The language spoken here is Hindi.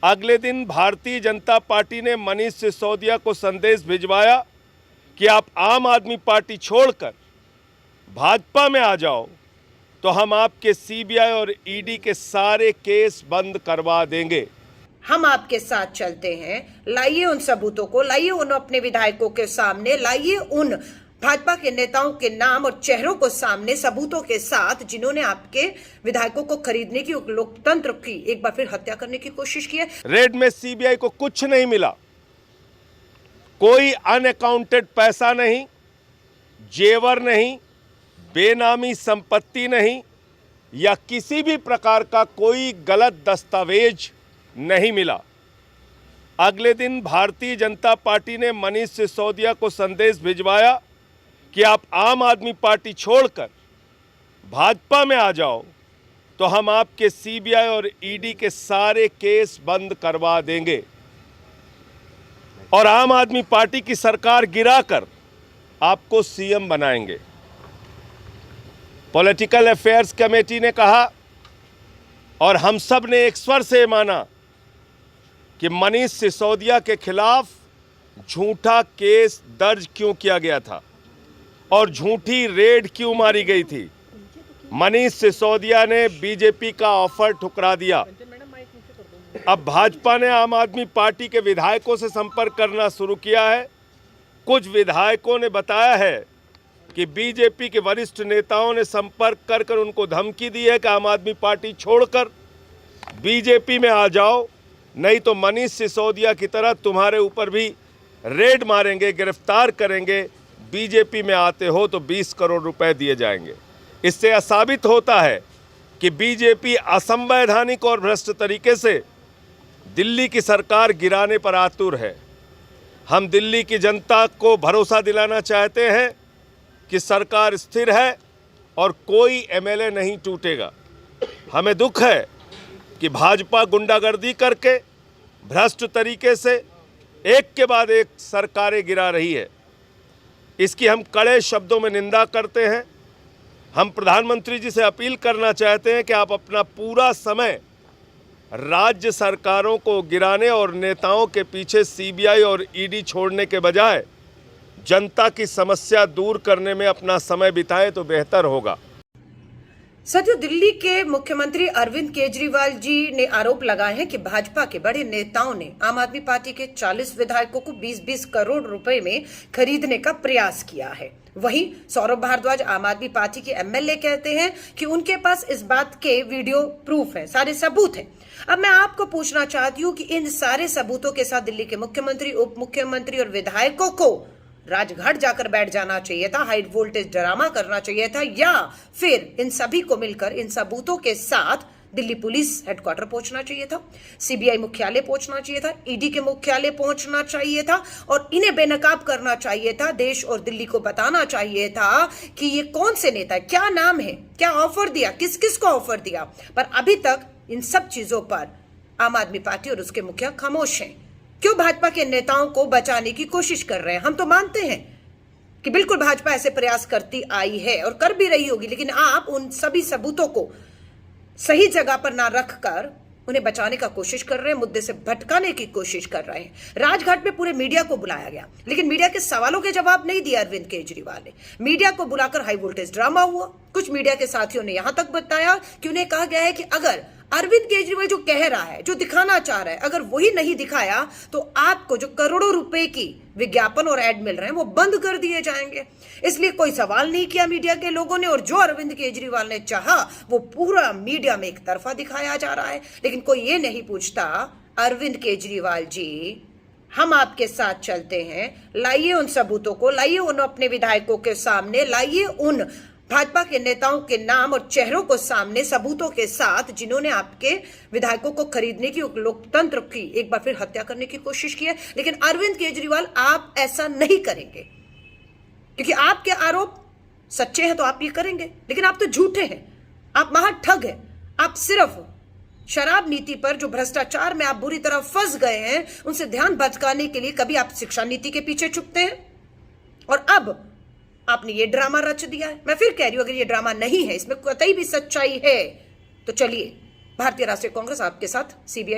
अगले दिन भारतीय जनता पार्टी ने मनीष सिसोदिया को संदेश भिजवाया कि आप आम आदमी पार्टी छोड़कर भाजपा में आ जाओ तो हम आपके सीबीआई और ईडी के सारे केस बंद करवा देंगे। हम आपके साथ चलते हैं, लाइए उन सबूतों को, लाइए उन अपने विधायकों के सामने, लाइए उन भाजपा के नेताओं के नाम और चेहरों को सामने सबूतों के साथ जिन्होंने आपके विधायकों को खरीदने की, लोकतंत्र की एक बार फिर हत्या करने की कोशिश की है। रेड में सीबीआई को कुछ नहीं मिला, कोई अनअकाउंटेड पैसा नहीं, जेवर नहीं, बेनामी संपत्ति नहीं या किसी भी प्रकार का कोई गलत दस्तावेज नहीं मिला। अगले दिन भारतीय जनता पार्टी ने मनीष सिसोदिया को संदेश भिजवाया कि आप आम आदमी पार्टी छोड़कर भाजपा में आ जाओ तो हम आपके सीबीआई और ईडी के सारे केस बंद करवा देंगे और आम आदमी पार्टी की सरकार गिराकर आपको सीएम बनाएंगे। पॉलिटिकल अफेयर्स कमेटी ने कहा और हम सब ने एक स्वर से माना कि मनीष सिसोदिया के खिलाफ झूठा केस दर्ज क्यों किया गया था और झूठी रेड क्यों मारी गई थी। मनीष सिसोदिया ने बीजेपी का ऑफर ठुकरा दिया। अब भाजपा ने आम आदमी पार्टी के विधायकों से संपर्क करना शुरू किया है। कुछ विधायकों ने बताया है कि बीजेपी के वरिष्ठ नेताओं ने संपर्क कर उनको धमकी दी है कि आम आदमी पार्टी छोड़कर बीजेपी में आ जाओ, नहीं तो मनीष सिसोदिया की तरह तुम्हारे ऊपर भी रेड मारेंगे, गिरफ्तार करेंगे, बीजेपी में आते हो तो 20 करोड़ रुपए दिए जाएंगे। इससे यह साबित होता है कि बीजेपी असंवैधानिक और भ्रष्ट तरीके से दिल्ली की सरकार गिराने पर आतुर है। हम दिल्ली की जनता को भरोसा दिलाना चाहते हैं कि सरकार स्थिर है और कोई एमएलए नहीं टूटेगा। हमें दुख है कि भाजपा गुंडागर्दी करके भ्रष्ट तरीके से एक के बाद एक सरकारें गिरा रही है। इसकी हम कड़े शब्दों में निंदा करते हैं। हम प्रधानमंत्री जी से अपील करना चाहते हैं कि आप अपना पूरा समय राज्य सरकारों को गिराने और नेताओं के पीछे सीबीआई और ईडी छोड़ने के बजाय जनता की समस्या दूर करने में अपना समय बिताएं तो बेहतर होगा। साथियों, दिल्ली के मुख्यमंत्री अरविंद केजरीवाल जी ने आरोप लगाए हैं कि भाजपा के बड़े नेताओं ने आम आदमी पार्टी के 40 विधायकों को 20-20 करोड़ रुपए में खरीदने का प्रयास किया है। वहीं सौरभ भारद्वाज आम आदमी पार्टी के एमएलए कहते हैं कि उनके पास इस बात के वीडियो प्रूफ है, सारे सबूत हैं। अब मैं आपको पूछना चाहती हूँ कि इन सारे सबूतों के साथ दिल्ली के मुख्यमंत्री, उप मुख्यमंत्री और विधायकों को राजघाट जाकर बैठ जाना चाहिए था, हाई वोल्टेज ड्रामा करना चाहिए था, या फिर इन सभी को मिलकर इन सबूतों के साथ दिल्ली पुलिस हेडक्वार्टर पहुंचना चाहिए था, सीबीआई मुख्यालय पहुंचना चाहिए था, ईडी के मुख्यालय पहुंचना चाहिए था और इन्हें बेनकाब करना चाहिए था। देश और दिल्ली को बताना चाहिए था कि ये कौन से नेता है, क्या नाम है, क्या ऑफर दिया, किस किस को ऑफर दिया। पर अभी तक इन सब चीजों पर आम आदमी पार्टी और उसके मुखिया खामोश हैं। क्यों भाजपा के नेताओं को बचाने की कोशिश कर रहे हैं? हम तो मानते हैं कि बिल्कुल भाजपा ऐसे प्रयास करती आई है और कर भी रही होगी, लेकिन आप उन सभी सबूतों को सही जगह पर ना रखकर उन्हें बचाने का कोशिश कर रहे हैं, मुद्दे से भटकाने की कोशिश कर रहे हैं। राजघाट में पूरे मीडिया को बुलाया गया, लेकिन मीडिया के सवालों के जवाब नहीं दिया अरविंद केजरीवाल ने। मीडिया को बुलाकर हाई वोल्टेज ड्रामा हुआ। कुछ मीडिया के साथियों ने यहां तक बताया कि उन्हें कहा गया है कि अगर अरविंद केजरीवाल जो कह रहा है, जो दिखाना चाह रहा है, अगर वही नहीं दिखाया तो आपको जो करोड़ों रुपए की विज्ञापन और एड मिल रहे हैं वो बंद कर दिए जाएंगे। इसलिए कोई सवाल नहीं किया मीडिया के लोगों ने और जो अरविंद केजरीवाल ने चाहा वो पूरा मीडिया में एक तरफा दिखाया जा रहा है। लेकिन कोई ये नहीं पूछता, अरविंद केजरीवाल जी हम आपके साथ चलते हैं, लाइए उन सबूतों को, लाइए उन अपने विधायकों के सामने, लाइए उन भाजपा के नेताओं के नाम और चेहरों को सामने सबूतों के साथ जिन्होंने आपके विधायकों को खरीदने की, लोकतंत्र की एक बार फिर हत्या करने की कोशिश की है। लेकिन अरविंद केजरीवाल आप ऐसा नहीं करेंगे, क्योंकि आपके आरोप सच्चे हैं तो आप ये करेंगे, लेकिन आप तो झूठे हैं, आप महाठग हैं। आप सिर्फ शराब नीति पर, जो भ्रष्टाचार में आप बुरी तरह फंस गए हैं, उनसे ध्यान भटकाने के लिए कभी आप शिक्षा नीति के पीछे छुपते हैं और अब आपने ये ड्रामा रच दिया है। मैं फिर कह रही हूं, अगर ये ड्रामा नहीं है, इसमें कतई भी सच्चाई है, तो चलिए भारतीय राष्ट्रीय कांग्रेस आपके साथ सीबीआई